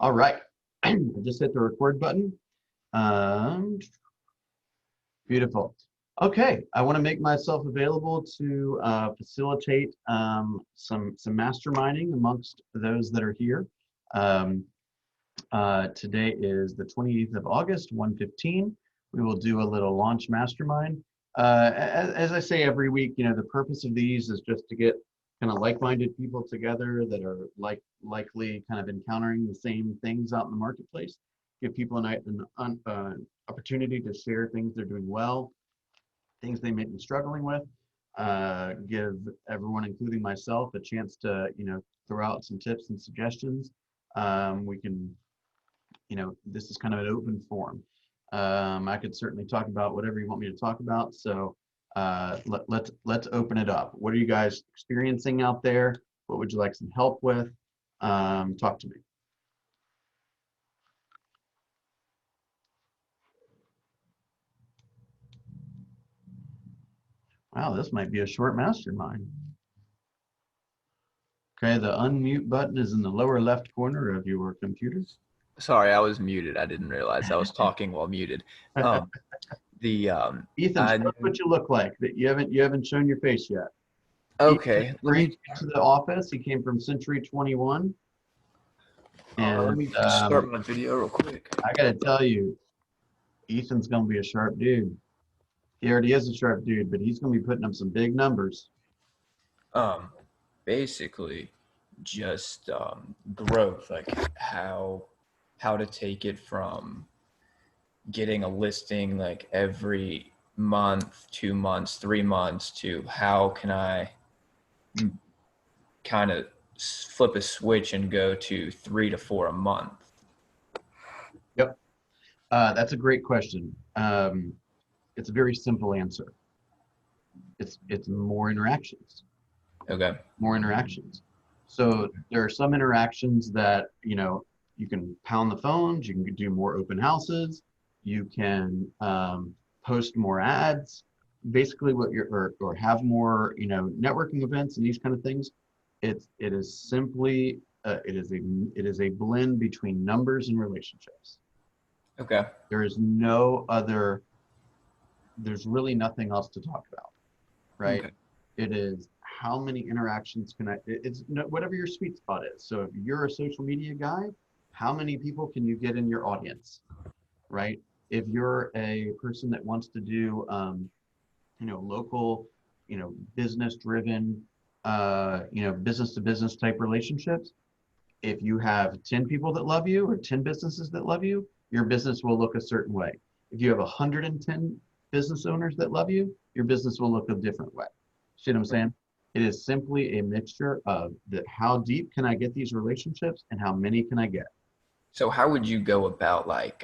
All right. I just hit the record button. Um, Beautiful. Okay, I want to make myself available to facilitate some masterminding amongst those that are here. Today is the 28th of August, 1:15. We will do a little launch mastermind. As I say every week, the purpose of these is just to get kind of like-minded people together that are likely kind of encountering the same things out in the marketplace. Give people an opportunity to share things they're doing well, things they may be struggling with. Give everyone, including myself, a chance to throw out some tips and suggestions. We can, this is kind of an open forum. I could certainly talk about whatever you want me to talk about. So let's open it up. What are you guys experiencing out there? What would you like some help with? Talk to me. Wow, this might be a short mastermind. Okay, the unmute button is in the lower left corner of your computer. Sorry, I was muted. I didn't realize I was talking while muted. Ethan, show us what you look like. That you haven't shown your face yet. Okay, let me to the office. He came from Century 21. And let me start my video real quick. I gotta tell you, Ethan's gonna be a sharp dude. He already is a sharp dude, but he's gonna be putting up some big numbers. Basically, just growth, like how to take it from getting a listing like every month, 2 months, 3 months to how can I kind of flip a switch and go to 3 to 4 a month. Yep. That's a great question. It's a very simple answer. It's more interactions. Okay. More interactions. So there are some interactions that, you can pound the phones, you can do more open houses, you can post more ads, basically what or have more, networking events and these kind of things. It is simply, it is a blend between numbers and relationships. Okay. There's really nothing else to talk about, right? Okay. It is how many interactions can it's whatever your sweet spot is. So if you're a social media guy, how many people can you get in your audience, right? If you're a person that wants to do, local, business driven, business to business type relationships, if you have 10 people that love you or 10 businesses that love you, your business will look a certain way. If you have 110 business owners that love you, your business will look a different way. See what I'm saying? It is simply a mixture of how deep can I get these relationships and how many can I get? So how would you go about, like,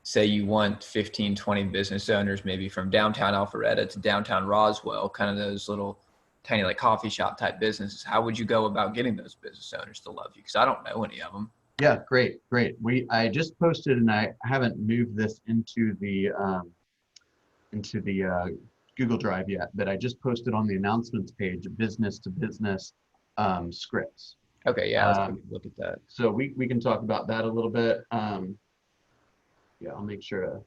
say you want 15, 20 business owners, maybe from downtown Alpharetta to downtown Roswell, kind of those little tiny like coffee shop type businesses. How would you go about getting those business owners to love you? Because I don't know any of them. Yeah, great. I just posted, and I haven't moved this into the Google Drive yet, but I just posted on the announcements page business to business scripts. Okay, yeah, let's look at that. So we can talk about that a little bit. Yeah, I'll make sure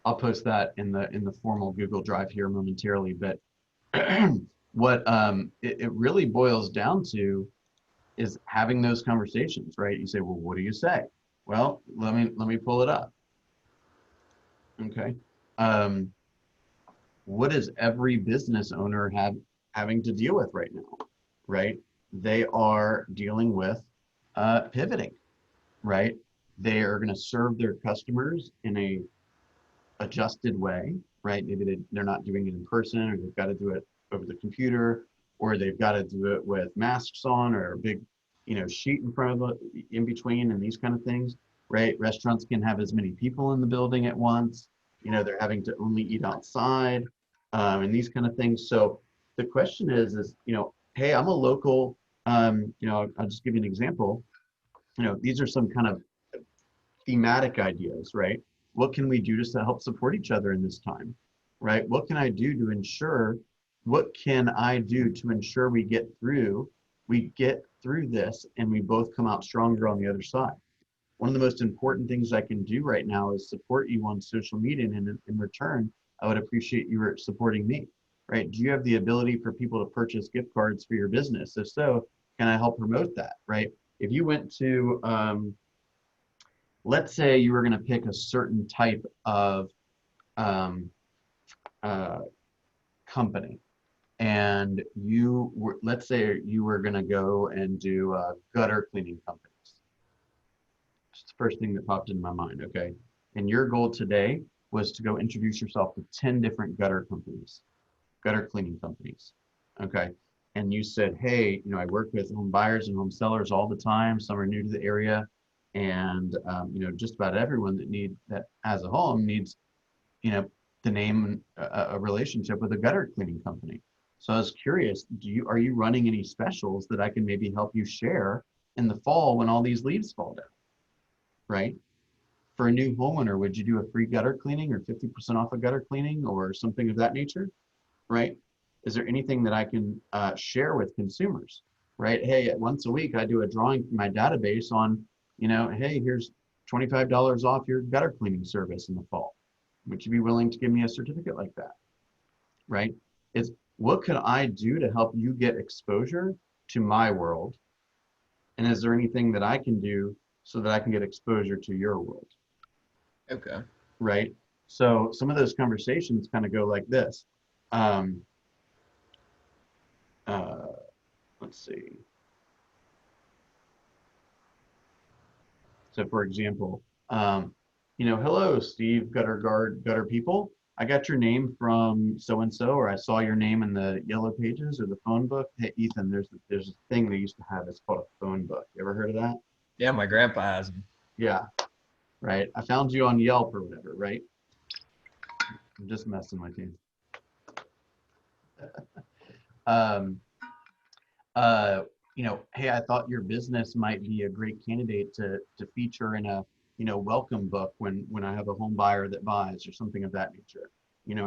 I'll post that in the formal Google Drive here momentarily. But what it really boils down to is having those conversations, right? You say, well, what do you say? Well, let me pull it up. Okay. What is every business owner having to deal with right now, right? They are dealing with pivoting, right? They are going to serve their customers in a adjusted way, right? Maybe they're not doing it in person, or they've got to do it over the computer, or they've got to do it with masks on, or a big, sheet in front of in between, and these kind of things, right? Restaurants can have as many people in the building at once. They're having to only eat outside, and these kind of things. So the question is, hey, I'm a local, I'll just give you an example. These are some kind of thematic ideas, right? What can we do just to help support each other in this time, right? What can I do to ensure we get through this and we both come out stronger on the other side. One of the most important things I can do right now is support you on social media, and in return, I would appreciate you supporting me, right? Do you have the ability for people to purchase gift cards for your business? If so, can I help promote that, right? If you went to, let's say you were going to pick a certain type of um, uh, company, and you were, let's say you were going to go and do gutter cleaning companies. It's the first thing that popped in my mind, okay? And your goal today was to go introduce yourself to 10 different gutter companies, gutter cleaning companies, okay? And you said, hey, I work with home buyers and home sellers all the time. Some are new to the area, and just about everyone that has a home needs, to name a relationship with a gutter cleaning company. So I was curious, are you running any specials that I can maybe help you share in the fall when all these leaves fall down, right? For a new homeowner, would you do a free gutter cleaning or 50% off a gutter cleaning or something of that nature, right? Is there anything that I can share with consumers, right? Hey, once a week, I do a drawing from my database on, hey, here's $25 off your gutter cleaning service in the fall. Would you be willing to give me a certificate like that, right? It's what can I do to help you get exposure to my world? And is there anything that I can do so that I can get exposure to your world? Okay. Right? So some of those conversations kind of go like this. Um, uh, let's see. So for example, hello, Steve, gutter people. I got your name from so-and-so, or I saw your name in the yellow pages or the phone book. Hey, Ethan, there's a thing they used to have. It's called a phone book. You ever heard of that? Yeah, my grandpa has them. Yeah, right. I found you on Yelp or whatever, right? I'm just messing with you. Um, hey, I thought your business might be a great candidate to feature in a, welcome book when I have a home buyer that buys or something of that nature.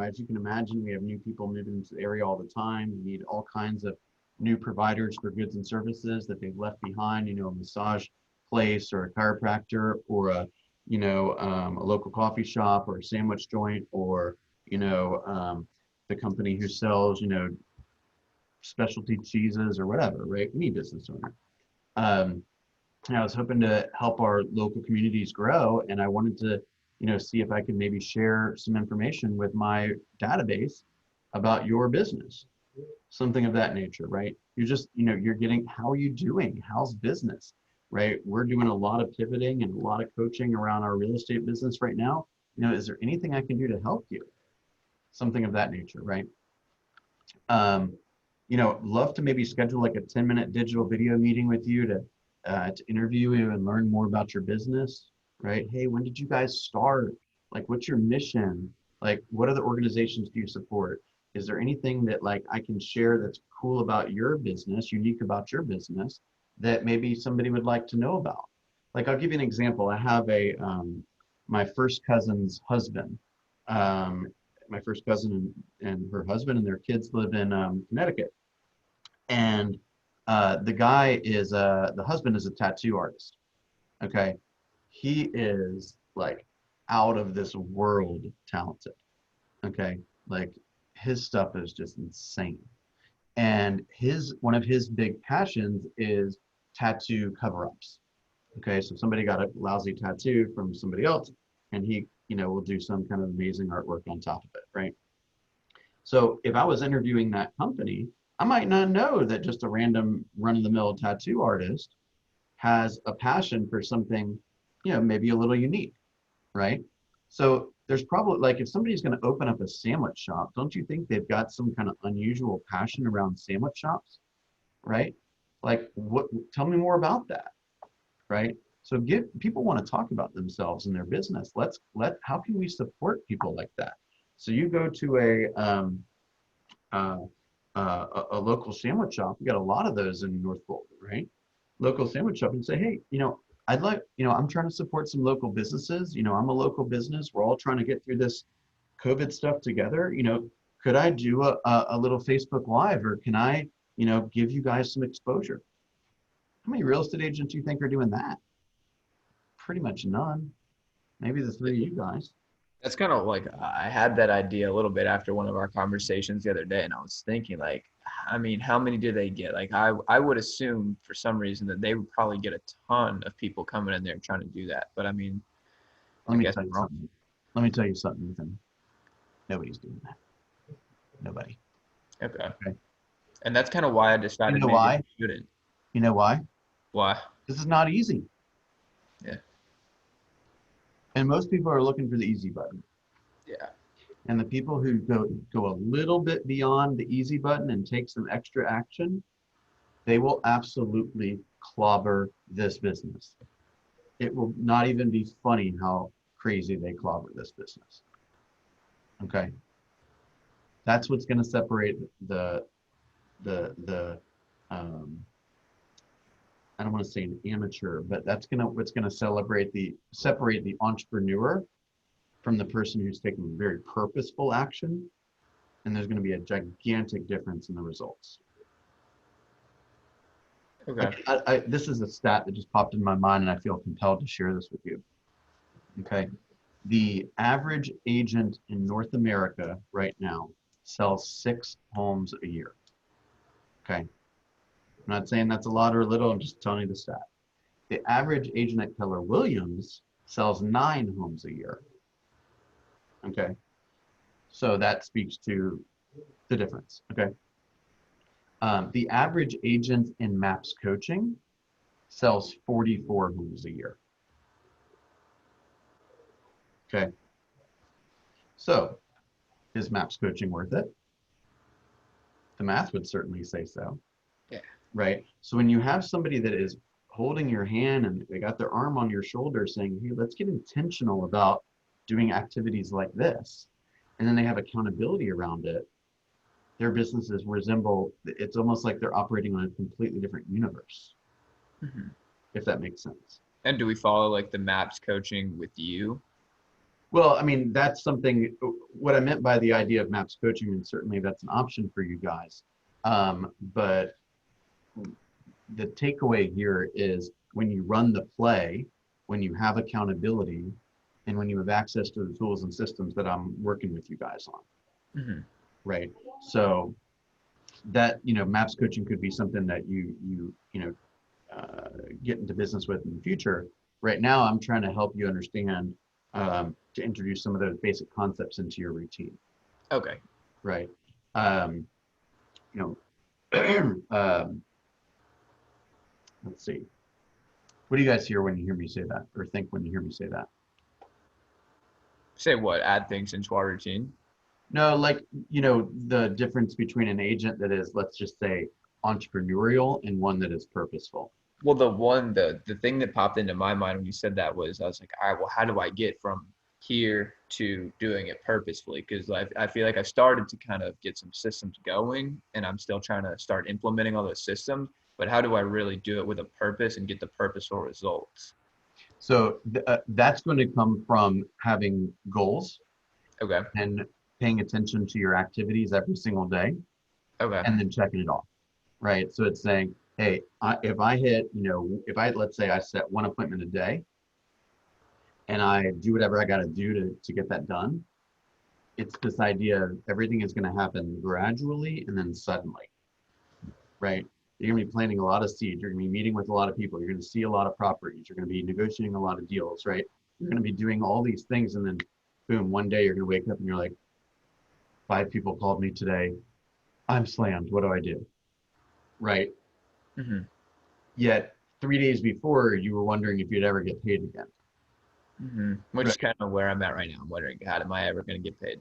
As you can imagine, we have new people moving into the area all the time. We need all kinds of new providers for goods and services that they've left behind, a massage place or a chiropractor or a local coffee shop or a sandwich joint or, the company who sells, specialty cheeses or whatever, right? Any business owner. And I was hoping to help our local communities grow, and I wanted to, see if I could maybe share some information with my database about your business, something of that nature, right? You're just, you're getting, how are you doing? How's business, right? We're doing a lot of pivoting and a lot of coaching around our real estate business right now. Is there anything I can do to help you? Something of that nature, right? Love to maybe schedule like a 10-minute digital video meeting with you to interview you and learn more about your business, right? Hey, when did you guys start? Like, what's your mission? Like, what other organizations do you support? Is there anything that like I can share that's cool about your business, unique about your business that maybe somebody would like to know about? Like, I'll give you an example. I have my first cousin's husband. My first cousin and her husband and their kids live in Connecticut. And the guy is the husband is a tattoo artist. Okay, he is like out of this world talented. Okay, like his stuff is just insane. And one of his big passions is tattoo cover-ups. Okay, so somebody got a lousy tattoo from somebody else, and he will do some kind of amazing artwork on top of it, right? So if I was interviewing that company, I might not know that just a random run-of-the-mill tattoo artist has a passion for something, maybe a little unique, right? So there's probably like if somebody's going to open up a sandwich shop, don't you think they've got some kind of unusual passion around sandwich shops, right? Like what? Tell me more about that, right? So people want to talk about themselves and their business. How can we support people like that? So you go to a local sandwich shop. We got a lot of those in North Bolton, right? Local sandwich shop and say, hey, I'd like, I'm trying to support some local businesses. I'm a local business. We're all trying to get through this COVID stuff together. Could I do a little Facebook Live or can I, give you guys some exposure? How many real estate agents do you think are doing that? Pretty much none. Maybe the three of you guys. That's kind of like I had that idea a little bit after one of our conversations the other day, and I was thinking like, I mean, how many do they get? Like I would assume for some reason that they would probably get a ton of people coming in there trying to do that. But I mean, I Let me guess tell I'm you wrong. something. Let me tell you something, Ethan. Nobody's doing that. Nobody. Okay. Okay. And that's kind of why I You decided know maybe I why? shouldn't. You know why? Why? This is not easy. Yeah. And most people are looking for the easy button. Yeah. And the people who go a little bit beyond the easy button and take some extra action, they will absolutely clobber this business. It will not even be funny how crazy they clobber this business. Okay. That's what's going to separate the I don't want to say an amateur, but that's what's gonna separate the entrepreneur from the person who's taking very purposeful action, and there's going to be a gigantic difference in the results. Okay. This is a stat that just popped in my mind, and I feel compelled to share this with you. Okay, the average agent in North America right now sells 6 homes a year. Okay, I'm not saying that's a lot or a little. I'm just telling you the stat. The average agent at Keller Williams sells 9 homes a year. Okay, so that speaks to the difference. Okay. The average agent in MAPS coaching sells 44 homes a year. Okay. So is MAPS coaching worth it? The math would certainly say so. Yeah. Right. So when you have somebody that is holding your hand and they got their arm on your shoulder saying, hey, let's get intentional about doing activities like this, and then they have accountability around it, their businesses resemble, it's almost like they're operating on a completely different universe, Hmm. if that makes sense. And do we follow like the MAPS coaching with you? Well, I mean, that's something, what I meant by the idea of MAPS coaching, and certainly that's an option for you guys. But the takeaway here is when you run the play, when you have accountability, and when you have access to the tools and systems that I'm working with you guys on, Hmm. right? So that, MAPS coaching could be something that get into business with in the future. Right now, I'm trying to help you understand, to introduce some of those basic concepts into your routine, Okay. right? Um, you know, let's see. What do you guys hear when you hear me say that, or think when you hear me say that? Say what? Add things into our routine. No, like, the difference between an agent that is, let's just say, entrepreneurial and one that is purposeful. Well, the thing that popped into my mind when you said that was I was like, all right, well, how do I get from here to doing it purposefully? Because I feel like I started to kind of get some systems going, and I'm still trying to start implementing all those systems. But how do I really do it with a purpose and get the purposeful results? So that's going to come from having goals Okay. and paying attention to your activities every single day, Okay. and then checking it off, right? So it's saying, hey, if I hit, let's say I set one appointment a day and I do whatever I got to do to get that done, it's this idea of everything is going to happen gradually and then suddenly, right? You're going to be planting a lot of seeds. You're going to be meeting with a lot of people. You're going to see a lot of properties. You're going to be negotiating a lot of deals, right? You're going to be doing all these things. And then, boom, one day you're going to wake up and you're like, 5 people called me today. I'm slammed. What do I do? Right? Hmm. Yet 3 days before, you were wondering if you'd ever get paid again. Which Right. is kind of where I'm at right now. I'm wondering, God, am I ever going to get paid?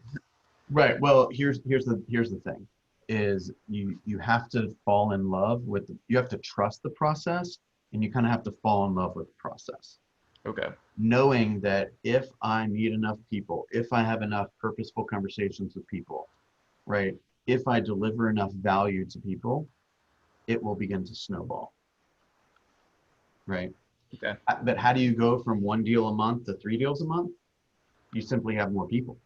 Right. Well, here's the thing is you have to fall in love with you have to trust the process, and you kind of have to fall in love with the process, Okay. knowing that if I meet enough people, if I have enough purposeful conversations with people, right? If I deliver enough value to people, it will begin to snowball, right? Okay. But how do you go from 1 deal a month to 3 deals a month? You simply have more people.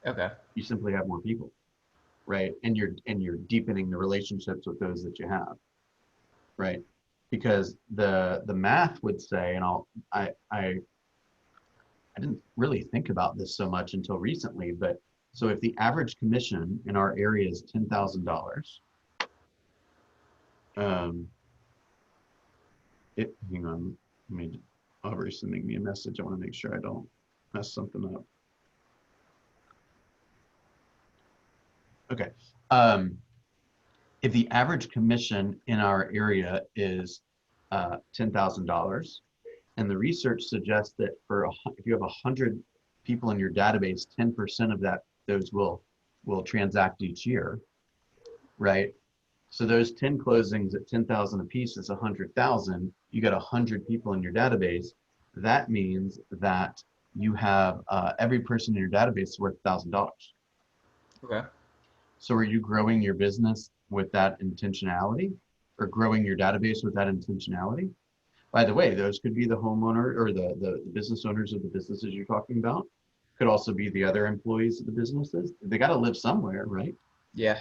Okay. You simply have more people, right? And you're deepening the relationships with those that you have, right? because the math would say, and I didn't really think about this so much until recently, but so if the average commission in our area is $10,000, hang on, Aubrey's sending me a message. I want to make sure I don't mess something up. Okay. If the average commission in our area is $10,000, and the research suggests that if you have 100 people in your database, 10% of those will transact each year, right? So those 10 closings at 10,000 a piece is 100,000. You got 100 people in your database. That means that you have every person in your database is worth $1,000. Okay. So are you growing your business with that intentionality, or growing your database with that intentionality? By the way, those could be the homeowner or the business owners of the businesses you're talking about. Could also be the other employees of the businesses. They got to live somewhere, right? Yeah.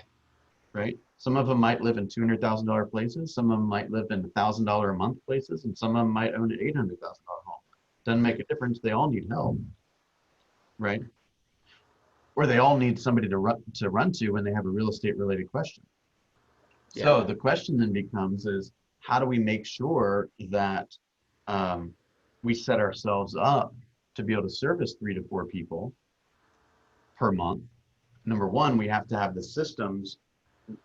Right. Some of them might live in $200,000 places. Some of them might live in $1,000 a month places, and some of them might own an $800,000 home. Doesn't make a difference. They all need help, right? Or they all need somebody to run to when they have a real estate related question. Yeah. So the question then becomes is, how do we make sure that we set ourselves up to be able to service 3 to 4 people per month? Number one, we have to have the systems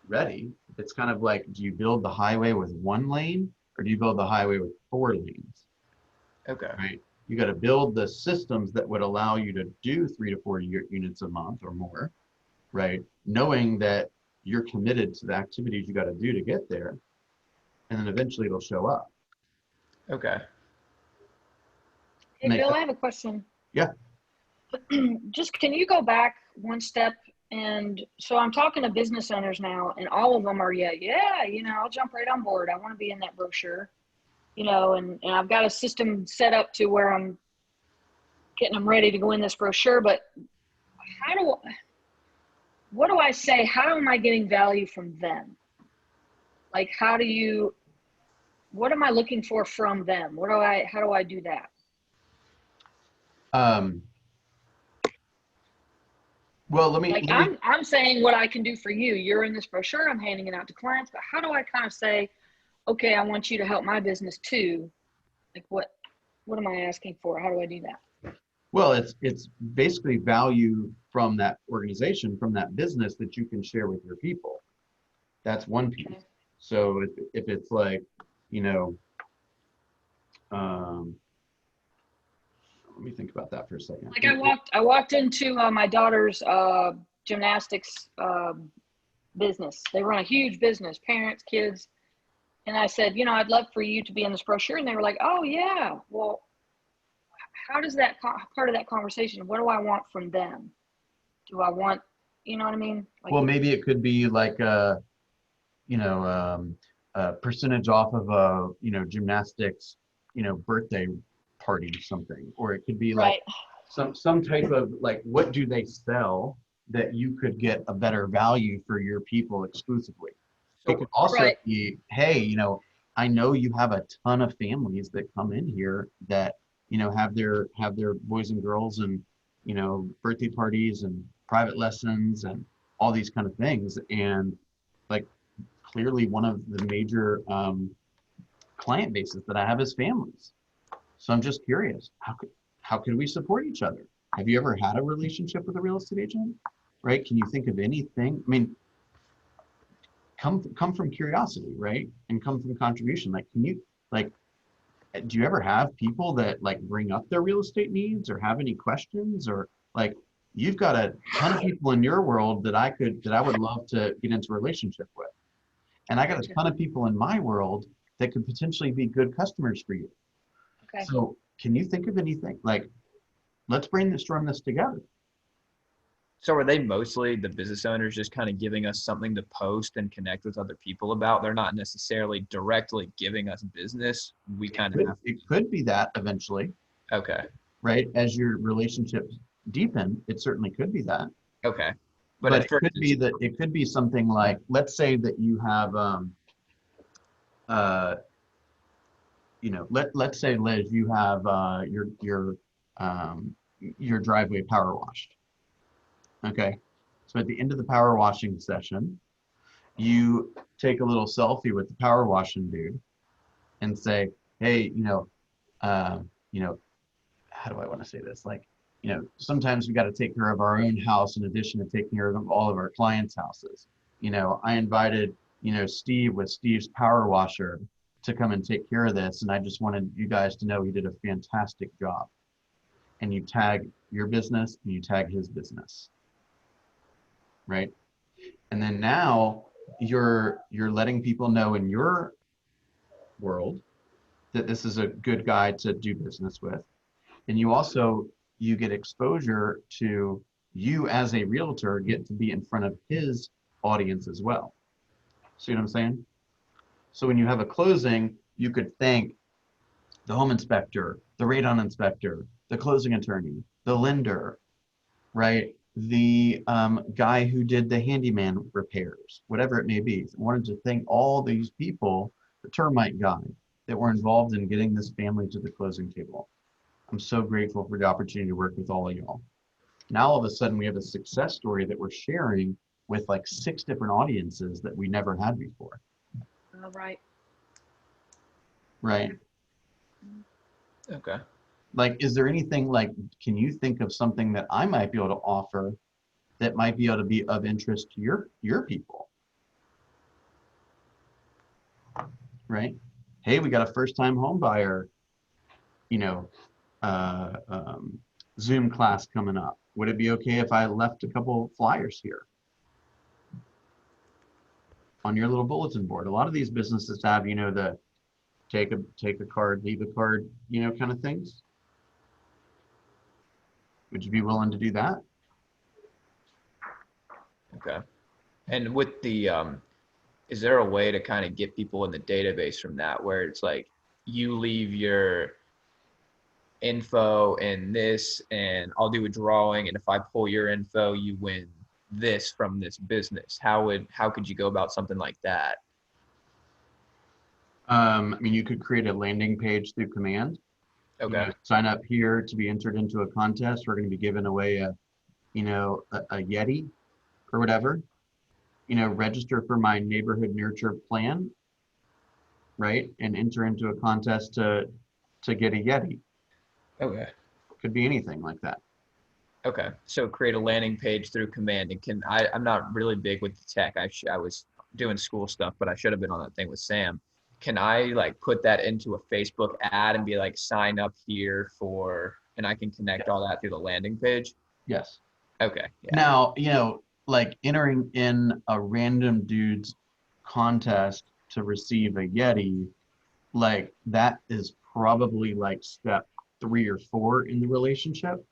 ready. It's kind of like, do you build the highway with 1 lane, or do you build the highway with 4 lanes? Okay. Right. You got to build the systems that would allow you to do 3 to 4 units a month or more, right? Knowing that you're committed to the activities you got to do to get there, and then eventually it'll show up. Okay. Hey, Bill, I have a question. Yeah. Just can you go back one step? And so I'm talking to business owners now, and all of them are, yeah, I'll jump right on board. I want to be in that brochure, and I've got a system set up to where I'm getting them ready to go in this brochure. But what do I say? How am I getting value from them? Like, what am I looking for from them? How do I do that? Well, let me I'm saying what I can do for you. You're in this brochure, I'm handing it out to clients, but how do I kind of say, okay, I want you to help my business too? Like, what am I asking for? How do I do that? Well, it's basically value from that organization, from that business, that you can share with your people. That's one piece. Okay. So if it's like, let me think about that for a second. Like I walked into my daughter's gymnastics business. They run a huge business, parents, kids. And I said, I'd love for you to be in this brochure. And they were like, oh yeah, well, how does that part of that conversation, what do I want from them? Do I want, you know what I mean? Like, well, maybe it could be like a percentage off of a, gymnastics, birthday party or something, or it could be like some type of like, what do they sell that you could get a better value for your people exclusively? It could also be, hey, I know you have a ton of families that come in here that, have their boys and girls and, birthday parties and private lessons and all these kind of things. And like, clearly one of the major client bases that I have is families. So I'm just curious, how could we support each other? Have you ever had a relationship with a real estate agent? Right? Can you think of anything? I mean, come from curiosity, right? And come from contribution. Like, do you ever have people that like bring up their real estate needs or have any questions, or like, you've got a ton of people in your world that I would love to get into a relationship with. And I got a ton of people in my world that could potentially be good customers for you. Okay. So can you think of anything? Like, let's brainstorm this together. So are they mostly the business owners just kind of giving us something to post and connect with other people about? They're not necessarily directly giving us business. It could be that eventually. Okay. Right? As your relationships deepen, it certainly could be that. Okay. But it could be something like, let's say that you have let's say, Liz, you have your driveway power washed. Okay. So at the end of the power washing session, you take a little selfie with the power washing dude and say, hey, uh, you know, how do I want to say this? Like, sometimes we got to take care of our own house in addition to taking care of all of our clients' houses. I invited, Steve with Steve's power washer to come and take care of this. And I just wanted you guys to know he did a fantastic job. And you tag your business and you tag his business. Right. And then now you're letting people know in your world that this is a good guy to do business with. And you get exposure to you as a realtor get to be in front of his audience as well. See what I'm saying? So when you have a closing, you could thank the home inspector, the radon inspector, the closing attorney, the lender, right? The guy who did the handyman repairs, whatever it may be. I wanted to thank all these people, the termite guy, that were involved in getting this family to the closing table. I'm so grateful for the opportunity to work with all of y'all. Now all of a sudden we have a success story that we're sharing with like 6 different audiences that we never had before. All right. Right. Okay. Like, is there anything like, can you think of something that I might be able to offer that might be able to be of interest to your people? Right. Hey, we got a first-time home buyer, Zoom class coming up. Would it be okay if I left a couple flyers here on your little bulletin board? A lot of these businesses have, the take a card, leave a card, kind of things. Would you be willing to do that? Okay. And with the, is there a way to kind of get people in the database from that where it's like you leave your info in this and I'll do a drawing, and if I pull your info, you win this from this business? How could you go about something like that? I mean, you could create a landing page through command. Okay. Sign up here to be entered into a contest. We're going to be giving away a Yeti or whatever. Register for my neighborhood nurture plan, right? And enter into a contest to get a Yeti. Okay. Could be anything like that. Okay. So create a landing page through command. And I'm not really big with the tech. I was doing school stuff, but I should have been on that thing with Sam. Can I like put that into a Facebook ad and be like, sign up here and I can connect all that through the landing page? Yes. Okay. Yeah. Now, like entering in a random dude's contest to receive a Yeti, like that is probably like step 3 or 4 in the relationship,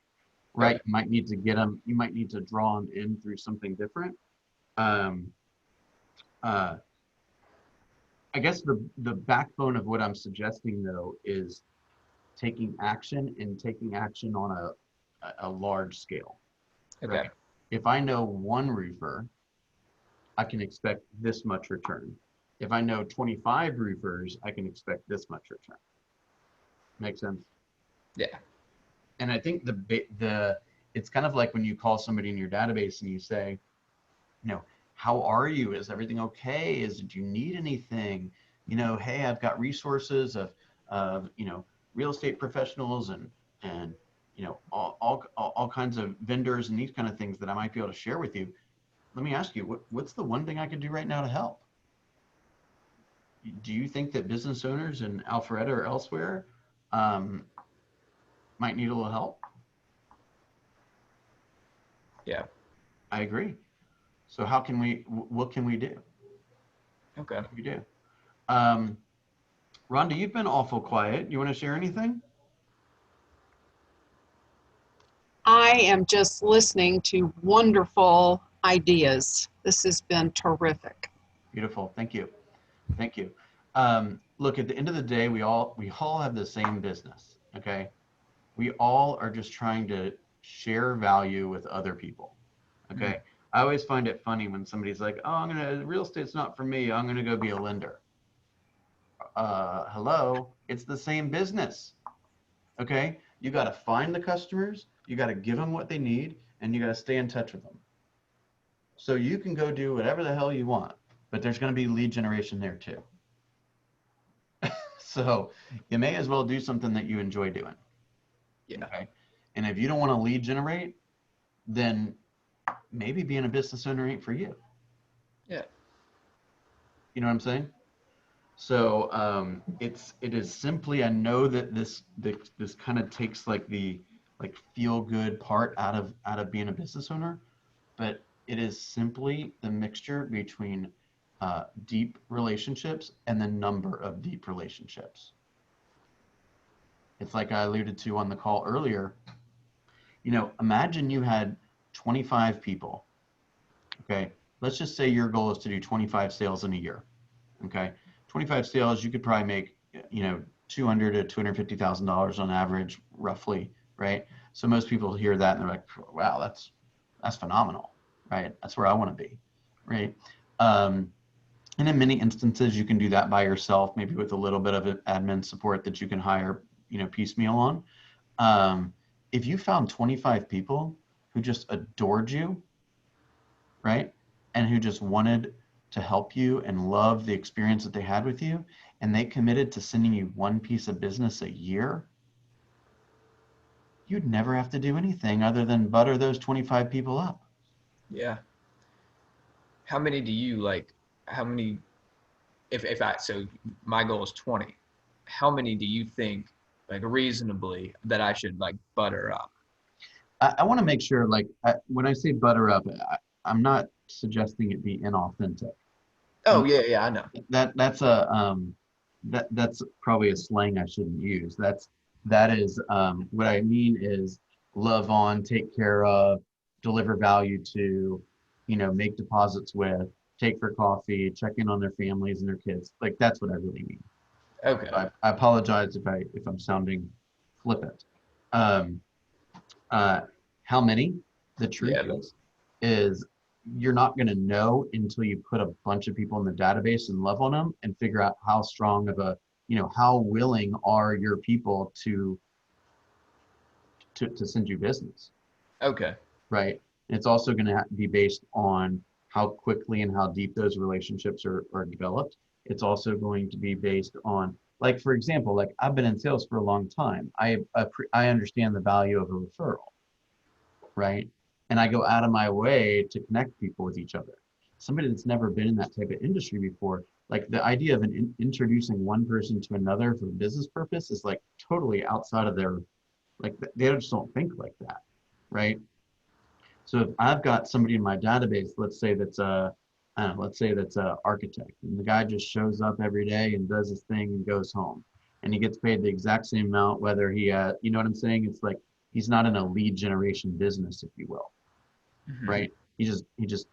right? Okay. You might need to get them, you might need to draw them in through something different. I guess the backbone of what I'm suggesting though is taking action on a large scale. Okay. Right? If I know 1 roofer, I can expect this much return. If I know 25 roofers, I can expect this much return. Make sense? Yeah. And I think it's kind of like when you call somebody in your database and you say, how are you? Is everything okay? Do you need anything? Hey, I've got resources of real estate professionals and all kinds of vendors and these kind of things that I might be able to share with you. Let me ask you, what's the one thing I could do right now to help? Do you think that business owners in Alpharetta or elsewhere might need a little help? Yeah. I agree. So what can we do? Okay. What can we do? Rhonda, you've been awful quiet. You want to share anything? I am just listening to wonderful ideas. This has been terrific. Beautiful. Thank you. Thank you. Look, at the end of the day, we all have the same business. Okay. We all are just trying to share value with other people. Okay. Mm-hmm. I always find it funny when somebody's like, oh, real estate's not for me. I'm going to go be a lender. hello, it's the same business. Okay, you got to find the customers, you got to give them what they need, and you got to stay in touch with them. So you can go do whatever the hell you want, but there's going to be lead generation there too. So you may as well do something that you enjoy doing. Yeah. Okay. And if you don't want to lead generate, then maybe being a business owner ain't for you. Yeah. You know what I'm saying? So it is simply, I know that this kind of takes like the feel good part out of being a business owner, but it is simply the mixture between deep relationships and the number of deep relationships. It's like I alluded to on the call earlier. You know, imagine you had 25 people. Okay, let's just say your goal is to do 25 sales in a year. Okay, 25 sales, you could probably make, you know, $200,000 to $250,000 on average, roughly, right? So most people hear that and they're like, wow, that's phenomenal, right? That's where I want to be, right? And in many instances, you can do that by yourself, maybe with a little bit of admin support that you can hire, you know, piecemeal on. If you found 25 people who just adored you, right, and who just wanted to help you and love the experience that they had with you, and they committed to sending you one piece of business a year, you'd never have to do anything other than butter those 25 people up. Yeah. How many do you like, how many, if I, so my goal is 20, how many do you think like reasonably that I should like butter up? I want to make sure, like, when I say butter up, I'm not suggesting it be inauthentic. Oh yeah, I know. That's probably a slang I shouldn't use. That is what I mean is love on, take care of, deliver value to, you know, make deposits with, take for coffee, check in on their families and their kids. Like that's what I really mean. Okay. I apologize if I'm sounding flippant. Um, how many? The truth Yeah. is you're not going to know until you put a bunch of people in the database and love on them and figure out how strong of a, you know, how willing are your people to send you business, Okay. right? And it's also going to be based on how quickly and how deep those relationships are developed. It's also going to be based on, like, for example, like I've been in sales for a long time. I understand the value of a referral, right? And I go out of my way to connect people with each other. Somebody that's never been in that type of industry before, like the idea of introducing one person to another for business purpose is like totally outside of their, like they just don't think like that, right? So if I've got somebody in my database, let's say that's I don't know, let's say that's a architect, and the guy just shows up every day and does his thing and goes home, and he gets paid the exact same amount whether he, you know what I'm saying? It's like he's not in a lead generation business, if you will, right? He just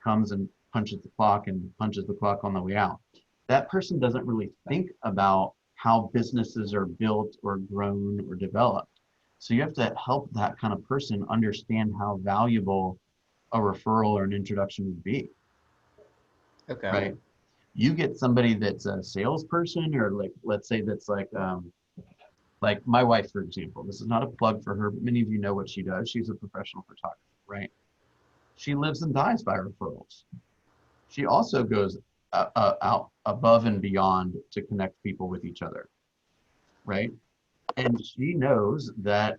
comes and punches the clock and punches the clock on the way out. That person doesn't really think about how businesses are built or grown or developed. So you have to help that kind of person understand how valuable a referral or an introduction would be, Okay. right? You get somebody that's a salesperson, or like, let's say that's like my wife, for example. This is not a plug for her, but many of you know what she does. She's a professional photographer, right? She lives and dies by referrals. She also goes out above and beyond to connect people with each other, right? And she knows that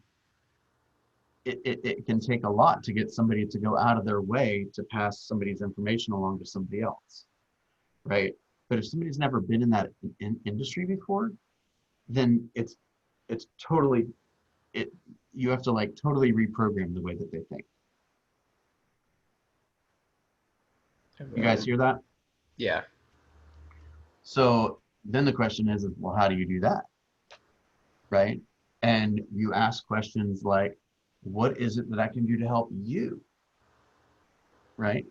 it can take a lot to get somebody to go out of their way to pass somebody's information along to somebody else, right? But if somebody's never been in that industry before, then it's totally, you have to like totally reprogram the way that they think. You guys hear that? Yeah. So then the question is, well, how do you do that? Right? And you ask questions like, what is it that I can do to help you? Right?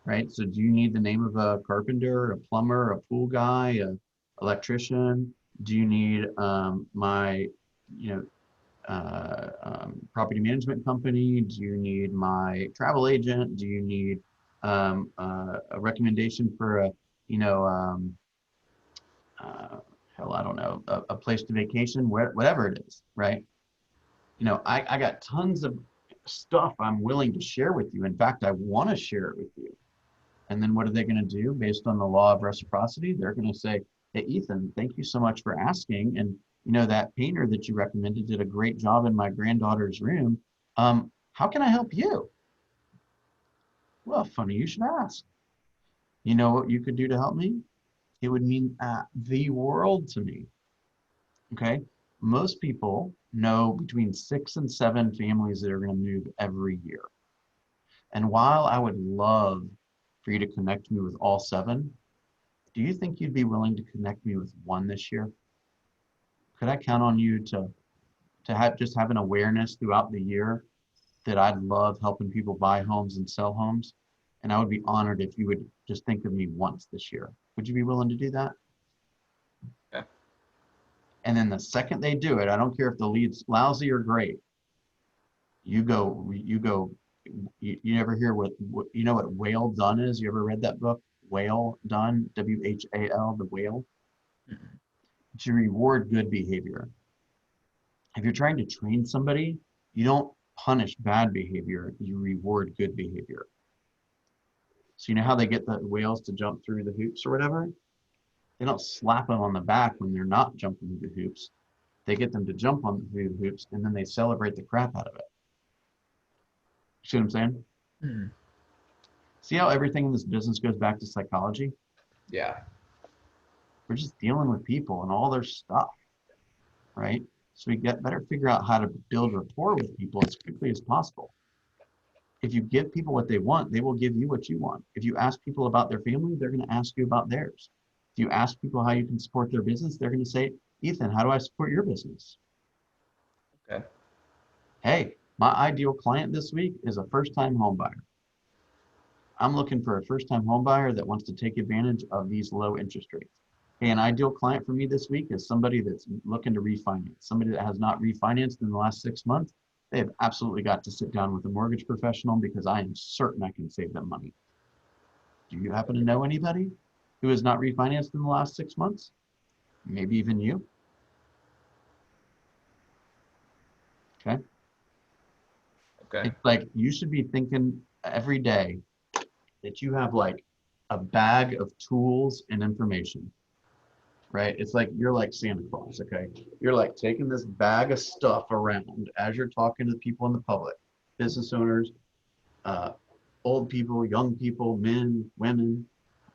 Right? So do you need the name of a carpenter, a plumber, a pool guy, a electrician? Do you need my, you know, property management company? Do you need my travel agent? Do you need a recommendation for a, you know, hell, I don't know, a place to vacation, whatever it is, right? You know, I got tons of stuff I'm willing to share with you. In fact, I want to share it with you. And then what are they going to do based on the law of reciprocity? They're going to say, hey, Ethan, thank you so much for asking. And, you know, that painter that you recommended did a great job in my granddaughter's room. How can I help you? Well, funny you should ask. You know what you could do to help me? It would mean the world to me. Okay. Most people know between 6 and 7 families that are going to move every year. And while I would love for you to connect me with all 7, do you think you'd be willing to connect me with 1 this year? Could I count on you to have an awareness throughout the year that I'd love helping people buy homes and sell homes? And I would be honored if you would just think of me once this year. Would you be willing to do that? Yeah. And then the second they do it, I don't care if the lead's lousy or great, you never hear what you know what whale done is? You ever read that book? Whale Done, WHAL, the whale? To reward good behavior. If you're trying to train somebody, you don't punish bad behavior, you reward good behavior. So you know how they get the whales to jump through the hoops or whatever? They don't slap them on the back when they're not jumping through the hoops. They get them to jump through the hoops, and then they celebrate the crap out of it. See what I'm saying? Hmm. See how everything in this business goes back to psychology? Yeah. We're just dealing with people and all their stuff, right? So we better figure out how to build rapport with people as quickly as possible. If you give people what they want, they will give you what you want. If you ask people about their family, they're going to ask you about theirs. If you ask people how you can support their business, they're going to say, Ethan, how do I support your business? Okay. Hey, my ideal client this week is a first-time home buyer. I'm looking for a first-time home buyer that wants to take advantage of these low interest rates. Hey, an ideal client for me this week is somebody that's looking to refinance, somebody that has not refinanced in the last 6 months. They have absolutely got to sit down with a mortgage professional because I am certain I can save them money. Do you happen to know anybody who has not refinanced in the last 6 months? Maybe even you. Okay. Okay. It's like you should be thinking every day that you have like a bag of tools and information, right? It's like you're like Santa Claus, okay? You're like taking this bag of stuff around as you're talking to people in the public, business owners, old people, young people, men, women,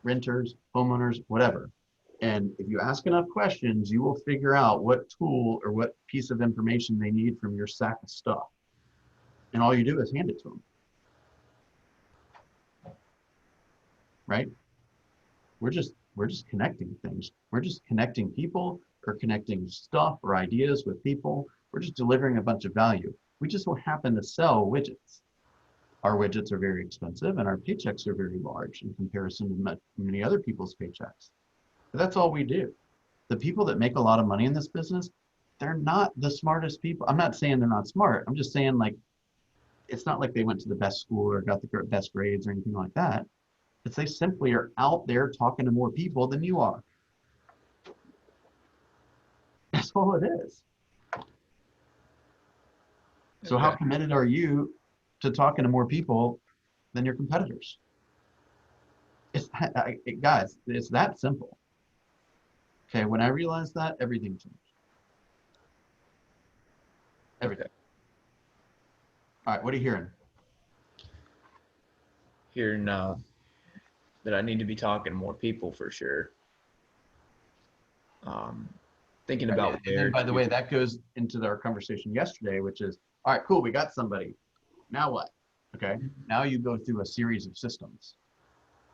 renters, homeowners, whatever. And if you ask enough questions, you will figure out what tool or what piece of information they need from your sack of stuff. And all you do is hand it to them. Right? We're just connecting things. We're just connecting people or connecting stuff or ideas with people. We're just delivering a bunch of value. We just so happen to sell widgets. Our widgets are very expensive and our paychecks are very large in comparison to many other people's paychecks. But that's all we do. The people that make a lot of money in this business, they're not the smartest people. I'm not saying they're not smart. I'm just saying like, it's not like they went to the best school or got the best grades or anything like that. It's they simply are out there talking to more people than you are. That's all it is. So how committed are you to talking to more people than your competitors? Guys, it's that simple. Okay, when I realized that, everything changed. Everything. All right, what are you hearing? Hearing that I need to be talking to more people for sure. Thinking about and then, by the way, that goes into our conversation yesterday, which is, all right, cool, we got somebody. Now what? Okay, now you go through a series of systems.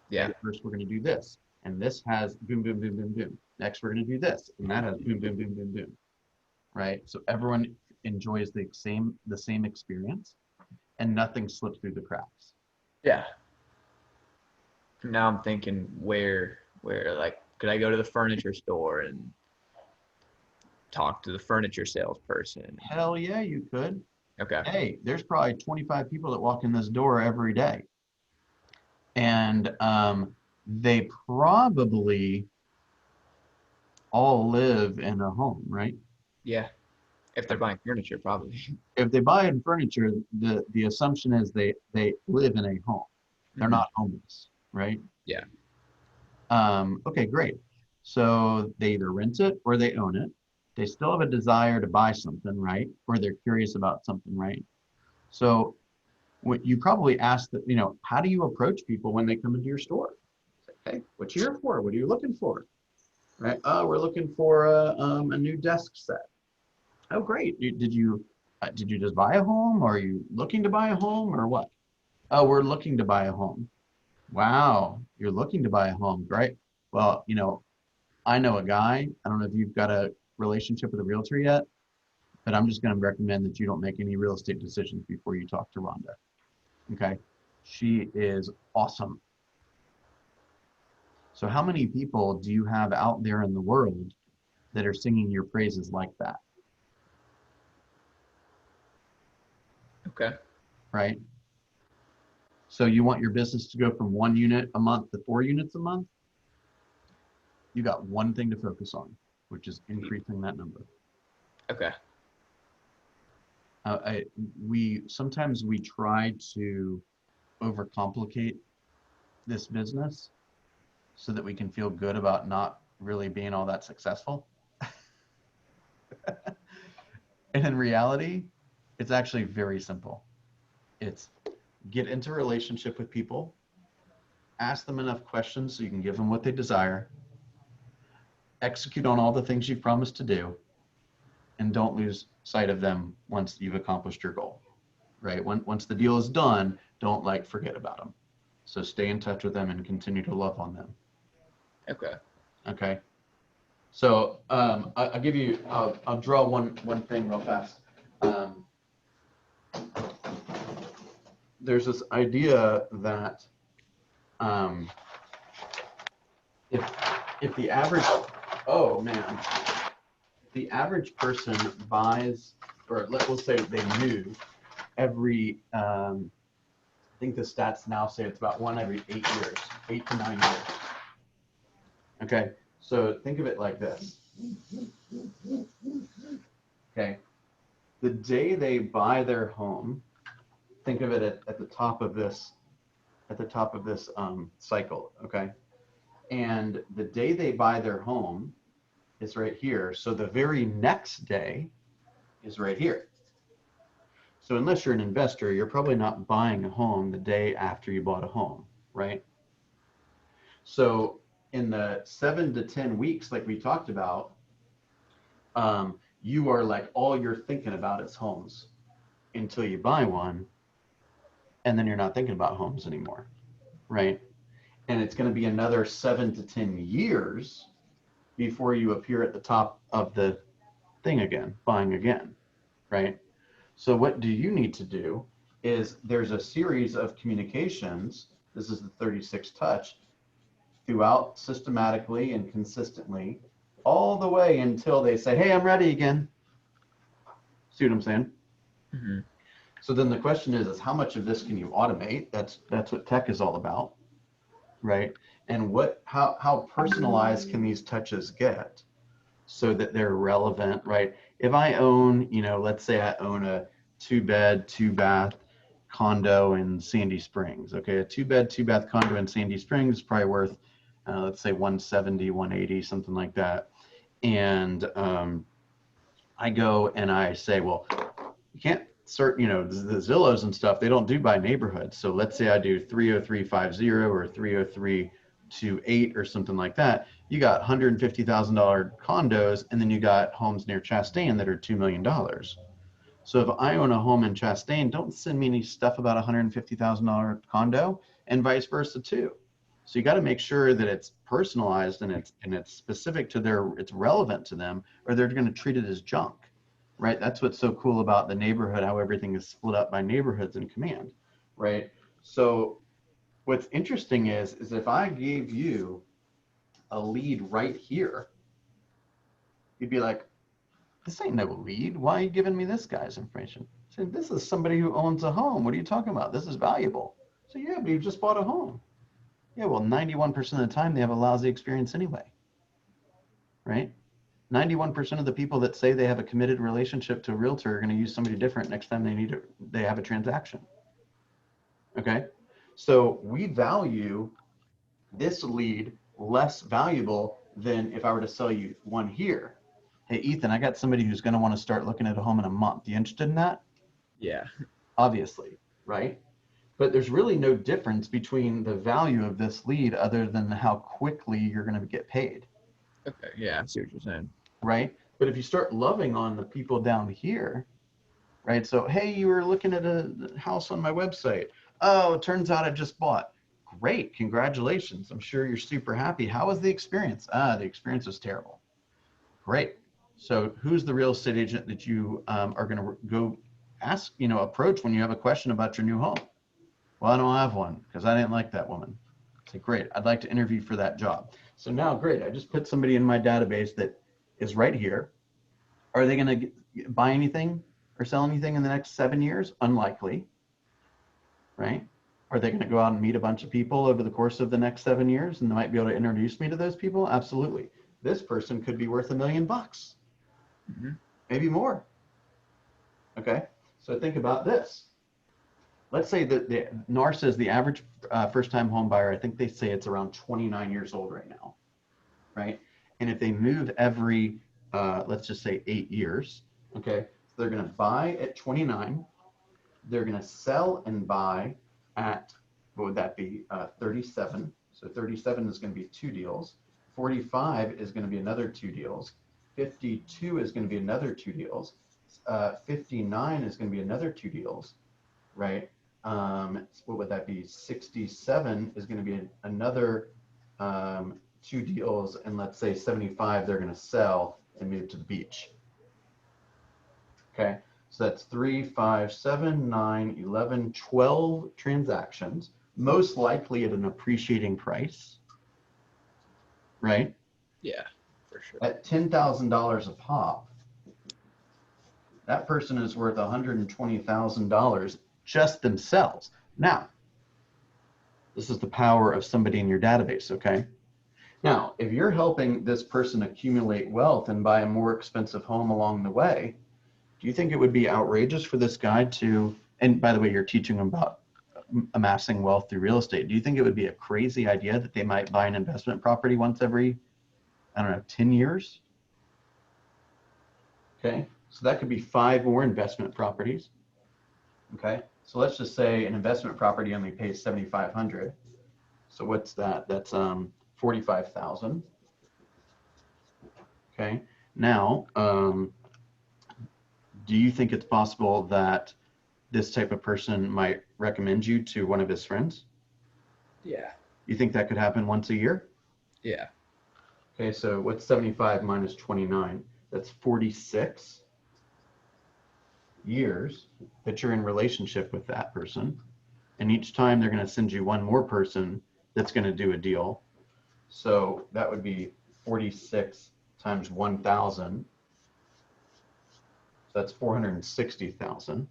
Yeah. Okay, first, we're going to do this, and this has boom, boom, boom, boom, boom. Next, we're going to do this, and that has boom, boom, boom, boom, boom. Right? So everyone enjoys the same experience, and nothing slips through the cracks. Yeah. Now I'm thinking where like could I go to the furniture store and talk to the furniture salesperson? Hell yeah, you could. Okay. Hey, there's probably 25 people that walk in this door every day. And they probably all live in a home, right? Yeah. If they're buying furniture, probably. If they buy in furniture, the assumption is they live in a home. They're Mhm. not homeless, right? Yeah. Okay, great. So they either rent it or they own it. They still have a desire to buy something, right? Or they're curious about something, right? So what you probably ask that, how do you approach people when they come into your store? Say, hey, what you here for? What are you looking for? Right? Oh, we're looking for a new desk set. Oh, great. Did you just buy a home? Or are you looking to buy a home or what? Oh, we're looking to buy a home. Wow, you're looking to buy a home. Great. Well, I know a guy. I don't know if you've got a relationship with a realtor yet, but I'm just going to recommend that you don't make any real estate decisions before you talk to Rhonda. Okay. She is awesome. So how many people do you have out there in the world that are singing your praises like that? Okay. Right. So you want your business to go from 1 unit a month to 4 units a month? You got one thing to focus on, which is increasing that number. Okay. We sometimes we try to overcomplicate this business so that we can feel good about not really being all that successful. And in reality, it's actually very simple. It's get into a relationship with people, ask them enough questions so you can give them what they desire, execute on all the things you've promised to do, and don't lose sight of them once you've accomplished your goal, right? Once the deal is done, don't forget about them. So stay in touch with them and continue to love on them. Okay. Okay. So I'll give you, I'll draw one thing real fast. There's this idea that if the average, oh man, the average person buys, or we'll say they move every, I think the stats now say it's about one every 8 years, 8 to 9 years. Okay, so think of it like this. Okay, the day they buy their home, think of it at the top of this, cycle. Okay, and the day they buy their home is right here. So the very next day is right here. So unless you're an investor, you're probably not buying a home the day after you bought a home, right? So in the 7 to 10 weeks, like we talked about, you are all you're thinking about is homes until you buy one, and then you're not thinking about homes anymore, right? And it's going to be another 7 to 10 years before you appear at the top of the thing again, buying again, right? So what do you need to do is there's a series of communications. This is the 36 touch throughout systematically and consistently all the way until they say, hey, I'm ready again. See what I'm saying? Mm-hmm. So then the question is how much of this can you automate? That's what tech is all about, right? And how personalized can these touches get so that they're relevant, right? If I own, let's say I own a 2-bed, 2-bath condo in Sandy Springs. Okay, a 2-bed, 2-bath condo in Sandy Springs is probably worth, let's say 170, 180, something like that. And I go and I say, well, you can't the Zillows and stuff, they don't do by neighborhood. So let's say I do 30350 or 30328 or something like that. You got $150,000 condos, and then you got homes near Chastain that are $2 million. So if I own a home in Chastain, don't send me any stuff about a $150,000 condo, and vice versa too. So you got to make sure that it's personalized and it's specific to it's relevant to them, or they're going to treat it as junk, right? That's what's so cool about the neighborhood, how everything is split up by neighborhoods in command, right? So what's interesting is if I gave you a lead right here, you'd be like, this ain't no lead. Why are you giving me this guy's information? So this is somebody who owns a home. What are you talking about? This is valuable. So yeah, but you just bought a home. Yeah, well, 91% of the time they have a lousy experience anyway. right? 91% of the people that say they have a committed relationship to a realtor are going to use somebody different next time they have a transaction. Okay. So we value this lead less valuable than if I were to sell you one here. Hey, Ethan, I got somebody who's going to want to start looking at a home in a month. You interested in that? Yeah. Obviously, right? But there's really no difference between the value of this lead other than how quickly you're going to get paid. Okay. Yeah. I see what you're saying. Right? But if you start loving on the people down here, right? So, hey, you were looking at a house on my website. Oh, it turns out I just bought. Great, congratulations. I'm sure you're super happy. How was the experience? The experience was terrible. Great. So who's the real estate agent that you are going to go ask, approach when you have a question about your new home? Well, I don't have one because I didn't like that woman. Say, great, I'd like to interview for that job. So now, great, I just put somebody in my database that is right here. Are they going to buy anything or sell anything in the next 7 years? Unlikely, right? Are they going to go out and meet a bunch of people over the course of the next 7 years and they might be able to introduce me to those people? Absolutely. This person could be worth $1 million, maybe more. Okay, so think about this. Let's say that the NAR says the average first-time home buyer, I think they say it's around 29 years old right now, right? And if they move every, let's just say 8 years, okay, so they're going to buy at 29, they're going to sell and buy at, what would that be, 37. So 37 is going to be 2 deals. 45 is going to be another 2 deals. 52 is going to be another 2 deals. 59 is going to be another 2 deals, right? What would that be? 67 is going to be another 2 deals. And let's say 75, they're going to sell and move to the beach. Okay. So that's 3, 5, 7, 9, 11, 12 transactions, most likely at an appreciating price, right? Yeah, for sure. At $10,000 a pop, that person is worth $120,000 just themselves. Now, this is the power of somebody in your database, okay? Now, if you're helping this person accumulate wealth and buy a more expensive home along the way, do you think it would be outrageous for this guy to, and by the way, you're teaching him about amassing wealth through real estate. Do you think it would be a crazy idea that they might buy an investment property once every, I don't know, 10 years? Okay, so that could be 5 more investment properties. Okay, so let's just say an investment property only pays $7,500. So what's that? That's $45,000. Okay, now, do you think it's possible that this type of person might recommend you to one of his friends? Yeah. You think that could happen once a year? Yeah. Okay, so what's 75 minus 29? That's 46 years that you're in relationship with that person. And each time they're going to send you one more person that's going to do a deal. So that would be 46 times 1,000. So that's 460,000.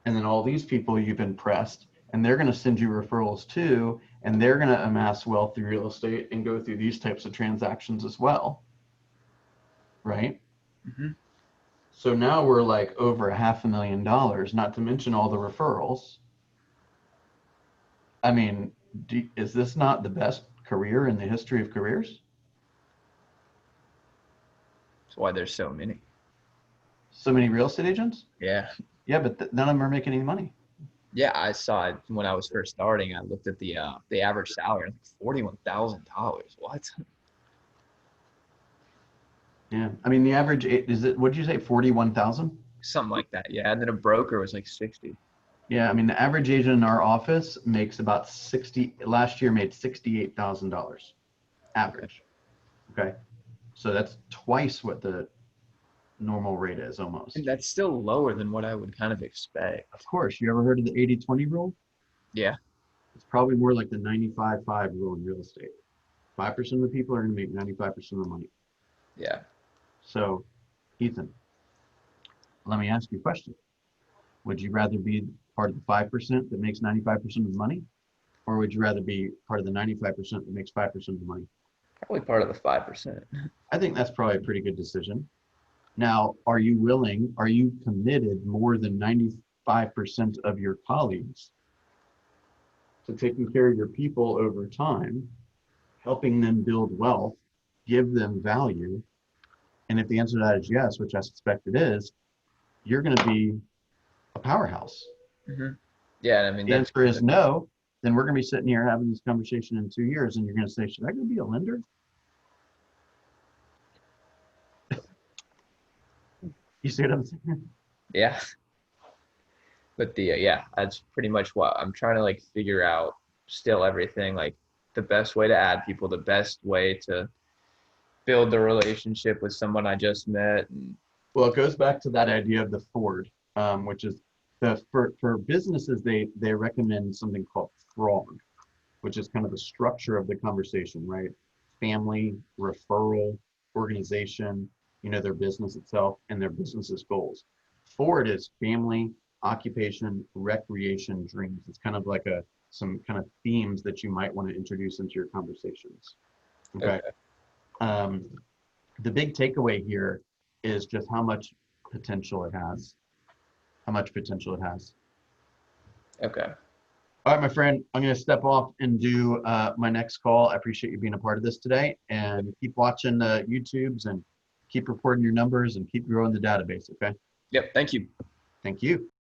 And then all these people you've impressed, and they're going to send you referrals too, and they're going to amass wealth through real estate and go through these types of transactions as well, right? So now we're like over $500,000, not to mention all the referrals. I mean, is this not the best career in the history of careers? That's why there's so many. So many real estate agents? Yeah. Yeah, but none of them are making any money. Yeah, I saw it when I was first starting. I looked at the average salary, like $41,000. What? Yeah, I mean the average is it? What did you say? 41,000? Something like that. Yeah, and then a broker was like 60. Yeah, I mean the average agent in our office makes about 60. Last year made $68,000 average. Okay, so that's twice what the normal rate is almost. And that's still lower than what I would kind of expect. Of course, you ever heard of the 80-20 rule? Yeah. It's probably more like the 95-5 rule in real estate. 5% of the people are going to make 95% of the money. Yeah. So, Ethan, let me ask you a question. Would you rather be part of the 5% that makes 95% of the money? Or would you rather be part of the 95% that makes 5% of the money? Probably part of the 5%. I think that's probably a pretty good decision. Now, are you committed more than 95% of your colleagues to taking care of your people over time, helping them build wealth, give them value? And if the answer to that is yes, which I suspect it is, you're going to be a powerhouse. Yeah, I mean, The answer is no, then we're going to be sitting here having this conversation in 2 years, and you're going to say, should I go be a lender? You see what I'm saying? yeah. But yeah, that's pretty much what I'm trying to like figure out still everything, like the best way to add people, the best way to build the relationship with someone I just met. And Well, it goes back to that idea of the Ford, which is for businesses, they recommend something called FROG, which is kind of the structure of the conversation, right? Family, referral, organization, their business itself, and their business's goals. Ford is family, occupation, recreation, dreams. It's kind of like some kind of themes that you might want to introduce into your conversations. Okay. The big takeaway here is just how much potential it has. How much potential it has. Okay. All right, my friend, I'm going to step off and do my next call. I appreciate you being a part of this today, and keep watching the YouTubes and keep reporting your numbers and keep growing the database. Okay. Yep. Thank you. Thank you.